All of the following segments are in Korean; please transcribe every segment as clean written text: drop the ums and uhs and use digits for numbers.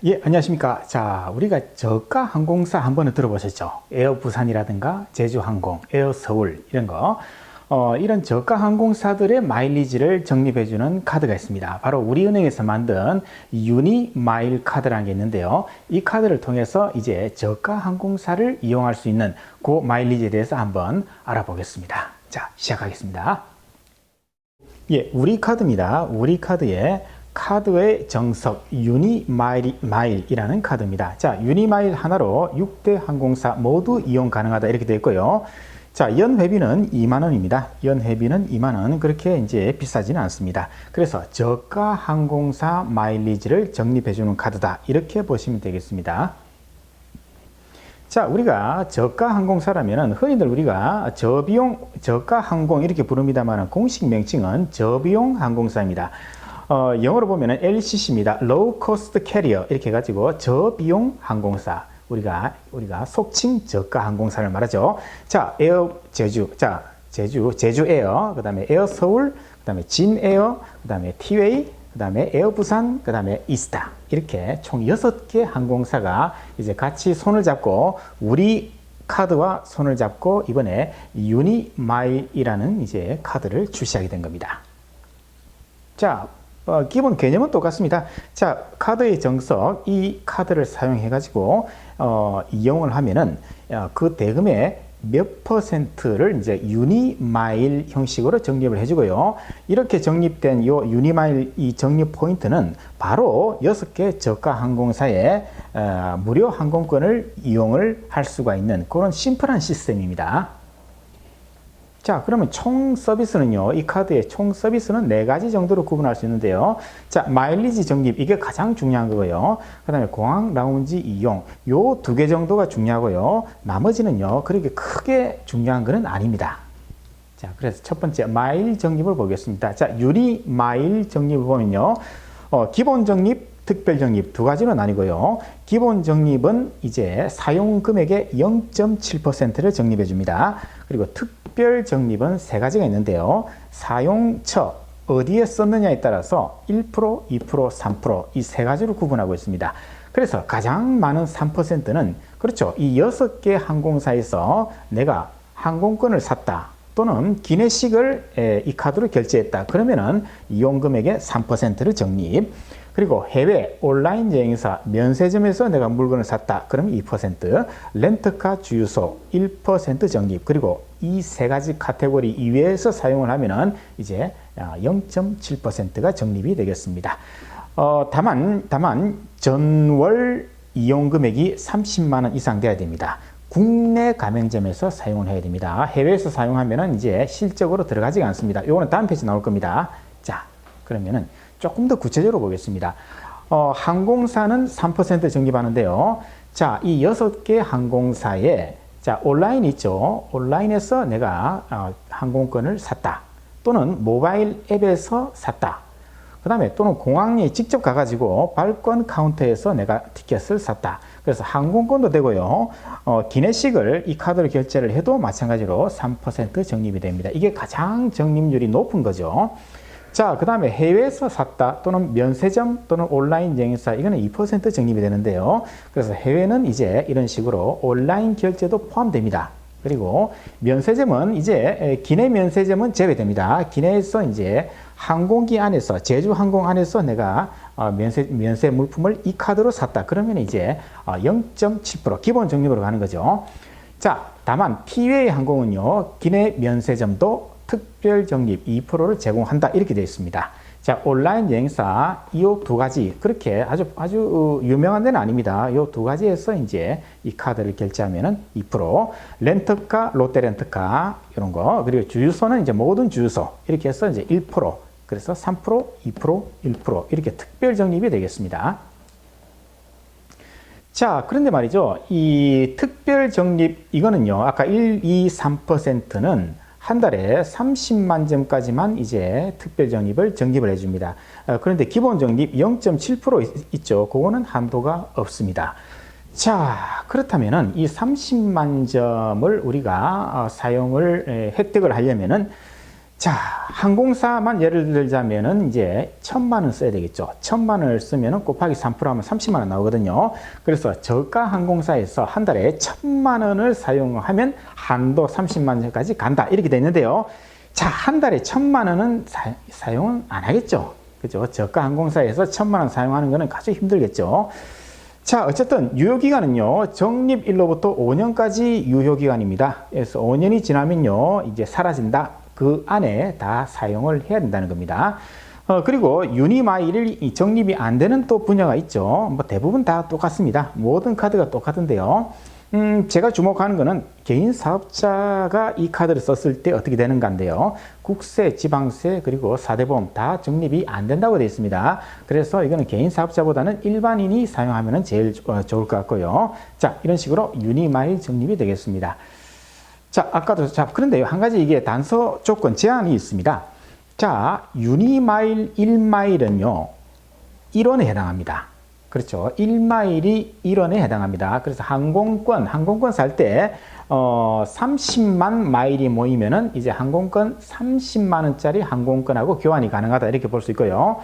예, 안녕하십니까. 자, 우리가 저가 항공사 한 번은 들어보셨죠? 에어 부산이라든가 제주항공, 에어 서울 이런 거. 이런 저가 항공사들의 마일리지를 적립해주는 카드가 있습니다. 바로 우리은행에서 만든 유니 마일 카드라는 게 있는데요. 이 카드를 통해서 이제 저가 항공사를 이용할 수 있는 그 마일리지에 대해서 한번 알아보겠습니다. 자, 시작하겠습니다. 예, 우리 카드입니다. 우리 카드에 카드의 정석 유니마일이라는 카드입니다. 자, 유니마일 하나로 6대 항공사 모두 이용 가능하다 이렇게 되어 있고요. 자, 연회비는 2만원입니다. 연회비는 2만원. 그렇게 이제 비싸지는 않습니다. 그래서 저가 항공사 마일리지를 적립해주는 카드다. 이렇게 보시면 되겠습니다. 자, 우리가 저가 항공사라면은 흔히들 우리가 저비용, 저가 항공 이렇게 부릅니다만 공식 명칭은 저비용 항공사입니다. 영어로 보면은 LCC입니다. Low Cost Carrier 이렇게 해가지고 저비용 항공사. 우리가 속칭 저가 항공사를 말하죠. 자, 에어 제주, 자, 제주 에어, 그 다음에 에어 서울, 그 다음에 진 에어, 그 다음에 티웨이, 그 다음에 에어 부산, 그 다음에 이스타. 이렇게 총 6개 항공사가 이제 같이 손을 잡고 우리 카드와 손을 잡고 이번에 유니마일이라는 이제 카드를 출시하게 된 겁니다. 자, 기본 개념은 똑같습니다. 자, 카드의 정석, 이 카드를 사용해 가지고 이용을 하면은 그 대금의 몇 퍼센트를 이제 유니마일 형식으로 적립을 해주고요. 이렇게 적립된 이 유니마일 이 적립 포인트는 바로 6개 저가 항공사의 무료 항공권을 이용을 할 수가 있는 그런 심플한 시스템입니다. 자, 그러면 총 서비스는요, 이 카드의 총 서비스는 4가지 정도로 구분할 수 있는데요. 자, 마일리지 적립, 이게 가장 중요한 거고요. 그 다음에 공항 라운지 이용, 요 2개 정도가 중요하고요. 나머지는요, 그렇게 크게 중요한 거는 아닙니다. 자, 그래서 첫 번째, 마일 적립을 보겠습니다. 자, 유리 마일 적립을 보면요, 기본 적립, 특별 적립 2가지는 아니고요. 기본 적립은 이제 사용 금액의 0.7%를 적립해 줍니다. 그리고 특별 적립은 3가지가 있는데요. 사용처, 어디에 썼느냐에 따라서 1%, 2%, 3% 이 3가지로 구분하고 있습니다. 그래서 가장 많은 3%는 그렇죠. 이 6개 항공사에서 내가 항공권을 샀다. 또는 기내식을 이 카드로 결제했다. 그러면은 이용 금액의 3%를 적립. 그리고 해외 온라인 여행사 면세점에서 내가 물건을 샀다. 그러면 2%, 렌트카 주유소 1% 적립. 그리고 이 3가지 카테고리 이외에서 사용을 하면은 이제 0.7%가 적립이 되겠습니다. 다만 전월 이용 금액이 30만 원 이상 돼야 됩니다. 국내 가맹점에서 사용을 해야 됩니다. 해외에서 사용하면은 이제 실적으로 들어가지가 않습니다. 이거는 다음 페이지 나올 겁니다. 자, 그러면은 조금 더 구체적으로 보겠습니다. 항공사는 3% 적립하는데요. 자, 이 6개 항공사에 자, 온라인 있죠. 온라인에서 내가 항공권을 샀다. 또는 모바일 앱에서 샀다. 그 다음에 또는 공항에 직접 가가지고 발권 카운터에서 내가 티켓을 샀다. 그래서 항공권도 되고요. 기내식을 이 카드로 결제를 해도 마찬가지로 3% 적립이 됩니다. 이게 가장 적립률이 높은 거죠. 자, 그 다음에 해외에서 샀다 또는 면세점 또는 온라인 여행사 이거는 2% 적립이 되는데요. 그래서 해외는 이제 이런 식으로 온라인 결제도 포함됩니다. 그리고 면세점은 이제 기내 면세점은 제외됩니다. 기내에서 이제 항공기 안에서 제주항공 안에서 내가 면세 물품을 이 카드로 샀다. 그러면 이제 0.7% 기본 적립으로 가는 거죠. 자, 다만 티웨이 항공은요, 기내 면세점도 특별 적립 2%를 제공한다 이렇게 되어 있습니다. 자, 온라인 여행사 이 2가지 그렇게 아주 유명한 데는 아닙니다. 이 2가지에서 이제 이 카드를 결제하면은 2%, 렌트카, 롯데 렌트카 이런 거, 그리고 주유소는 이제 모든 주유소 이렇게 해서 이제 1%, 그래서 3%, 2%, 1% 이렇게 특별 적립이 되겠습니다. 자, 그런데 말이죠. 이 특별 적립 이거는요. 아까 1, 2, 3%는 한 달에 30만 점까지만 이제 특별 적립을 해줍니다. 그런데 기본 적립 0.7% 있죠. 그거는 한도가 없습니다. 자, 그렇다면은 이 30만 점을 우리가 혜택을 하려면은 자, 항공사만 예를 들자면은 이제 1,000만 원 써야 되겠죠. 1,000만 원을 쓰면은 곱하기 3% 하면 30만 원 나오거든요. 그래서 저가 항공사에서 한 달에 1,000만 원을 사용하면 한도 30만 원까지 간다. 이렇게 돼 있는데요. 자, 한 달에 1,000만 원은 사용은 안 하겠죠. 그죠? 저가 항공사에서 1,000만 원 사용하는 거는 아주 힘들겠죠. 자, 어쨌든 유효기간은요, 적립일로부터 5년까지 유효기간입니다. 그래서 5년이 지나면요, 이제 사라진다. 그 안에 다 사용을 해야 된다는 겁니다. 그리고 유니마일이 적립이 안 되는 또 분야가 있죠. 뭐 대부분 다 똑같습니다. 모든 카드가 똑같은데요. 제가 주목하는 거는 개인 사업자가 이 카드를 썼을 때 어떻게 되는가인데요. 국세, 지방세, 그리고 사대보험 다 적립이 안 된다고 되어 있습니다. 그래서 이거는 개인 사업자보다는 일반인이 사용하면 제일 좋을 것 같고요. 자, 이런 식으로 유니마일 적립이 되겠습니다. 자, 아까도, 자, 그런데요, 한 가지 이게 단서 조건 제한이 있습니다. 자, 유니마일 1마일은요, 1원에 해당합니다. 그렇죠. 1마일이 1원에 해당합니다. 그래서 항공권 살 때, 30만 마일이 모이면은 이제 항공권 30만 원짜리 항공권하고 교환이 가능하다. 이렇게 볼 수 있고요.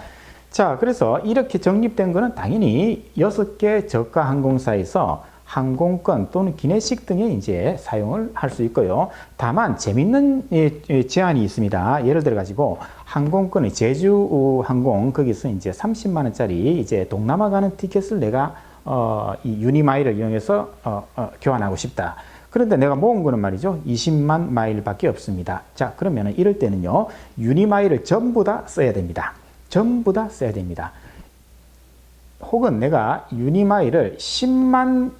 자, 그래서 이렇게 적립된 거는 당연히 6개 저가 항공사에서 항공권 또는 기내식 등에 이제 사용을 할 수 있고요. 다만 재밌는 제한이 있습니다. 예를 들어 가지고 항공권의 제주 항공 거기서 이제 30만 원짜리 이제 동남아 가는 티켓을 내가 이 유니마일을 이용해서 교환하고 싶다. 그런데 내가 모은 거는 말이죠, 20만 마일밖에 없습니다. 자, 그러면은 이럴 때는요, 유니마일을 전부 다 써야 됩니다. 전부 다 써야 됩니다. 혹은 내가 유니마일을 10만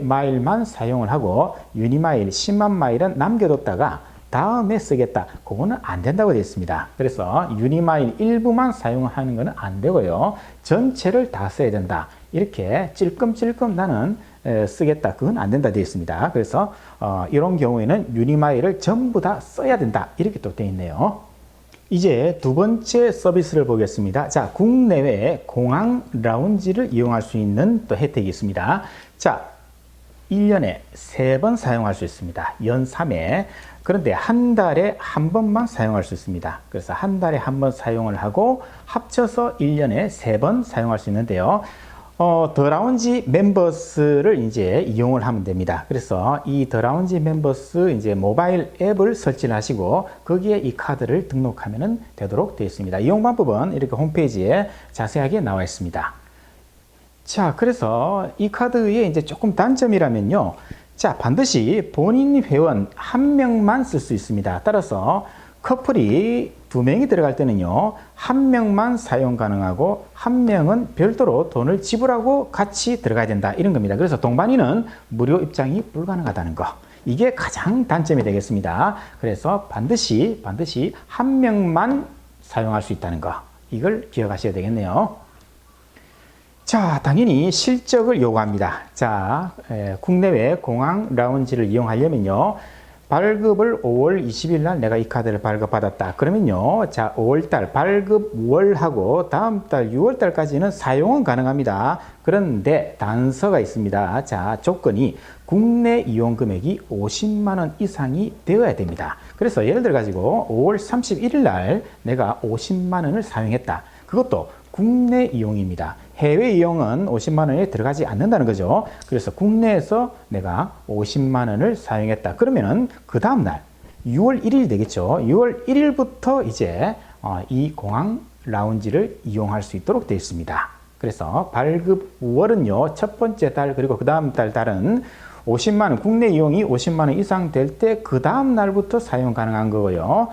마일만 사용을 하고 유니마일 10만 마일은 남겨뒀다가 다음에 쓰겠다. 그거는 안 된다고 되어 있습니다. 그래서 유니마일 일부만 사용하는 것은 안 되고요. 전체를 다 써야 된다. 이렇게 찔끔찔끔 나는 쓰겠다. 그건 안 된다 되어 있습니다. 그래서 이런 경우에는 유니마일을 전부 다 써야 된다. 이렇게 또 되어 있네요. 이제 두 번째 서비스를 보겠습니다. 자, 국내외 공항 라운지를 이용할 수 있는 또 혜택이 있습니다. 자, 1년에 3번 사용할 수 있습니다. 연 3회. 그런데 한 달에 한 번만 사용할 수 있습니다. 그래서 한 달에 한 번 사용을 하고 합쳐서 1년에 3번 사용할 수 있는데요. 더 라운지 멤버스를 이제 이용을 하면 됩니다. 그래서 이 더 라운지 멤버스 이제 모바일 앱을 설치를 하시고 거기에 이 카드를 등록하면 되도록 되어 있습니다. 이용 방법은 이렇게 홈페이지에 자세하게 나와 있습니다. 자, 그래서 이 카드의 이제 조금 단점이라면요. 자, 반드시 본인 회원 한 명만 쓸 수 있습니다. 따라서 커플이 2명이 들어갈 때는요, 한 명만 사용 가능하고 한 명은 별도로 돈을 지불하고 같이 들어가야 된다. 이런 겁니다. 그래서 동반인은 무료 입장이 불가능하다는 거. 이게 가장 단점이 되겠습니다. 그래서 반드시 한 명만 사용할 수 있다는 거. 이걸 기억하셔야 되겠네요. 자, 당연히 실적을 요구합니다. 자, 국내외 공항 라운지를 이용하려면요, 발급을 5월 20일 날 내가 이 카드를 발급받았다. 그러면요, 자, 5월달 발급 월하고 다음 달 6월달까지는 사용은 가능합니다. 그런데 단서가 있습니다. 자, 조건이 국내 이용 금액이 50만 원 이상이 되어야 됩니다. 그래서 예를 들어 가지고 5월 31일 날 내가 50만 원을 사용했다. 그것도 국내 이용입니다. 해외 이용은 50만 원에 들어가지 않는다는 거죠. 그래서 국내에서 내가 50만 원을 사용했다. 그러면은 그 다음날 6월 1일 되겠죠. 6월 1일부터 이제 이 공항 라운지를 이용할 수 있도록 되어 있습니다. 그래서 발급 월은요, 첫 번째 달 그리고 그 다음 달은 50만 원, 국내 이용이 50만 원 이상 될 때 그 다음 날부터 사용 가능한 거고요.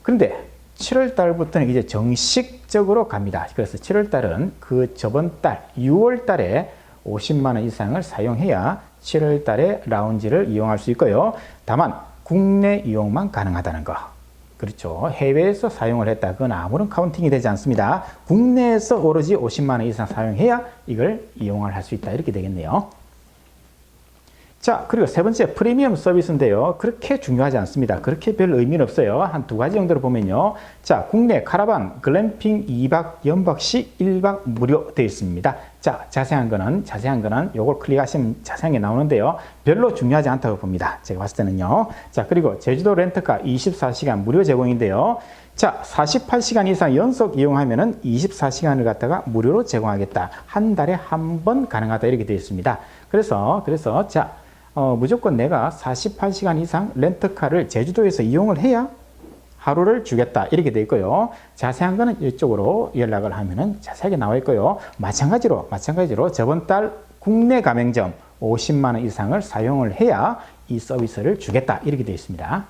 그런데 7월 달부터는 이제 정식적으로 갑니다. 그래서 7월 달은 그 저번 달 6월 달에 50만 원 이상을 사용해야 7월 달에 라운지를 이용할 수 있고요. 다만 국내 이용만 가능하다는 거. 그렇죠. 해외에서 사용을 했다. 그건 아무런 카운팅이 되지 않습니다. 국내에서 오로지 50만 원 이상 사용해야 이걸 이용을 할 수 있다. 이렇게 되겠네요. 자, 그리고 세 번째 프리미엄 서비스인데요. 그렇게 중요하지 않습니다. 그렇게 별 의미는 없어요. 한 두 가지 정도로 보면요. 자, 국내 카라반 글램핑 2박 연박시 1박 무료 되어 있습니다. 자, 자세한 거는 요걸 클릭하시면 자세하게 나오는데요. 별로 중요하지 않다고 봅니다. 제가 봤을 때는요. 자, 그리고 제주도 렌터카 24시간 무료 제공인데요. 자, 48시간 이상 연속 이용하면은 24시간을 갖다가 무료로 제공하겠다. 한 달에 한 번 가능하다. 이렇게 되어 있습니다. 그래서 자, 무조건 내가 48시간 이상 렌터카를 제주도에서 이용을 해야 하루를 주겠다. 이렇게 되어 있고요. 자세한 거는 이쪽으로 연락을 하면은 자세하게 나와 있고요. 마찬가지로 저번 달 국내 가맹점 50만 원 이상을 사용을 해야 이 서비스를 주겠다. 이렇게 되어 있습니다.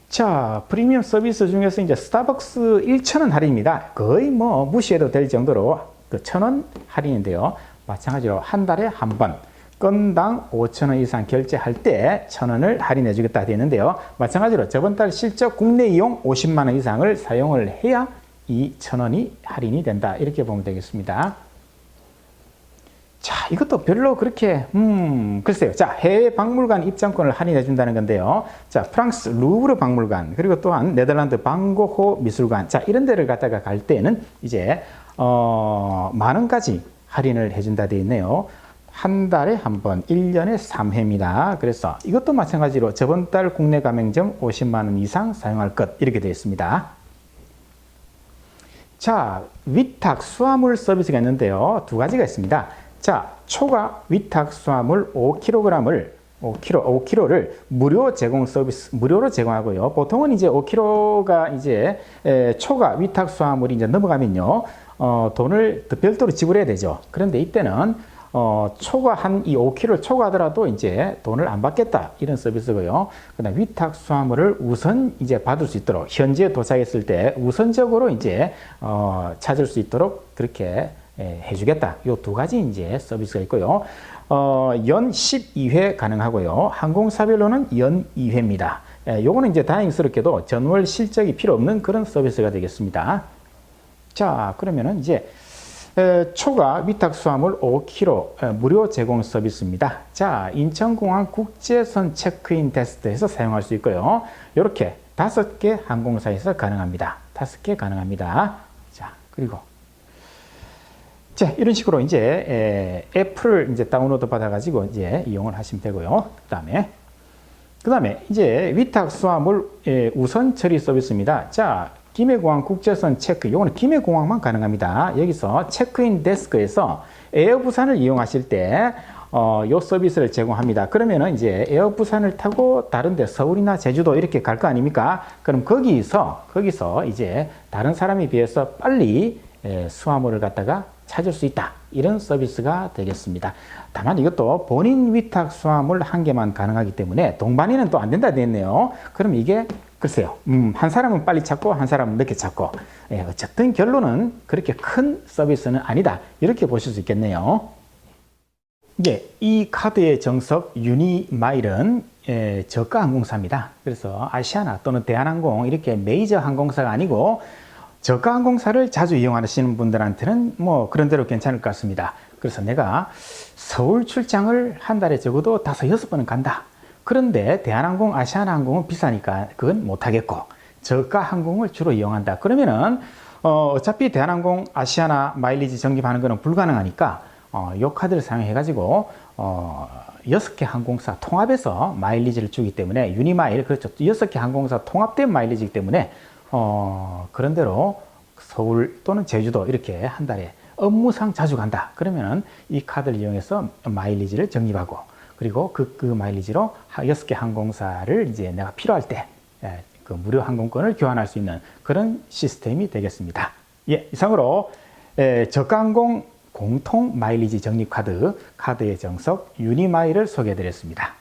자, 프리미엄 서비스 중에서 이제 스타벅스 1,000원 할인입니다. 거의 뭐 무시해도 될 정도로 그 1,000원 할인인데요. 마찬가지로 한 달에 한 번 건당 5,000원 이상 결제할 때 1,000원을 할인해 주겠다 되어 있는데요. 마찬가지로 저번 달 실적 국내 이용 50만 원 이상을 사용을 해야 이 1,000원이 할인이 된다. 이렇게 보면 되겠습니다. 자, 이것도 별로 그렇게 글쎄요. 자, 해외 박물관 입장권을 할인해 준다는 건데요. 자, 프랑스 루브르 박물관, 그리고 또한 네덜란드 방고호 미술관, 자, 이런 데를 갖다가 갈 때는 이제 만 원까지 할인을 해 준다 되어 있네요. 한 달에 한 번, 1년에 3회입니다. 그래서 이것도 마찬가지로 저번 달 국내 가맹점 50만 원 이상 사용할 것, 이렇게 되어 있습니다. 자, 위탁 수화물 서비스가 있는데요. 두 가지가 있습니다. 자, 초과 위탁 수화물 5kg를 무료 제공 서비스, 무료로 제공하고요. 보통은 이제 5kg가 이제 초과 위탁 수화물이 이제 넘어가면요, 돈을 별도로 지불해야 되죠. 그런데 이때는 초과한 이 5kg를 초과하더라도 이제 돈을 안 받겠다. 이런 서비스고요. 그다음 위탁 수화물을 우선 이제 받을 수 있도록, 현지에 도착했을 때 우선적으로 이제 찾을 수 있도록 그렇게 해주겠다. 요 두 가지 이제 서비스가 있고요. 연 12회 가능하고요. 항공사별로는 연 2회입니다. 요거는 이제 다행스럽게도 전월 실적이 필요 없는 그런 서비스가 되겠습니다. 자, 그러면은 이제 초과 위탁 수화물 5kg 무료 제공 서비스입니다. 자, 인천공항 국제선 체크인 테스트에서 사용할 수 있고요. 이렇게 5개 항공사에서 가능합니다. 5개 가능합니다. 자, 그리고 자, 이런 식으로 이제 앱을 이제 다운로드 받아가지고 이제 이용을 하시면 되고요. 그다음에 이제 위탁 수화물 우선 처리 서비스입니다. 자, 김해공항 국제선 체크, 요거는 김해공항만 가능합니다. 여기서 체크인 데스크에서 에어부산을 이용하실 때 요 서비스를 제공합니다. 그러면은 이제 에어부산을 타고 다른데 서울이나 제주도 이렇게 갈 거 아닙니까? 그럼 거기서 이제 다른 사람에 비해서 빨리 수화물을 갖다가 찾을 수 있다. 이런 서비스가 되겠습니다. 다만 이것도 본인 위탁 수화물 한 개만 가능하기 때문에 동반이는 또 안 된다 되었네요. 그럼 이게 글쎄요. 한 사람은 빨리 찾고 한 사람은 늦게 찾고, 어쨌든 결론은 그렇게 큰 서비스는 아니다. 이렇게 보실 수 있겠네요. 이제 이 카드의 정석 유니마일은 저가 항공사입니다. 그래서 아시아나 또는 대한항공 이렇게 메이저 항공사가 아니고 저가 항공사를 자주 이용하시는 분들한테는 뭐 그런 대로 괜찮을 것 같습니다. 그래서 내가 서울 출장을 한 달에 적어도 5, 6번은 간다. 그런데 대한항공, 아시아나항공은 비싸니까 그건 못하겠고 저가 항공을 주로 이용한다. 그러면은 어차피 대한항공, 아시아나 마일리지 적립하는 거는 불가능하니까 이 카드를 사용해 가지고 6개 항공사 통합해서 마일리지를 주기 때문에 유니마일, 그렇죠. 6개 항공사 통합된 마일리지이기 때문에 그런 대로 서울 또는 제주도 이렇게 한 달에 업무상 자주 간다. 그러면은 이 카드를 이용해서 마일리지를 적립하고, 그리고 그 마일리지로 6개 항공사를 이제 내가 필요할 때 그 무료 항공권을 교환할 수 있는 그런 시스템이 되겠습니다. 예, 이상으로 저가항공 공통 마일리지 적립 카드의 정석 유니마일을 소개해 드렸습니다.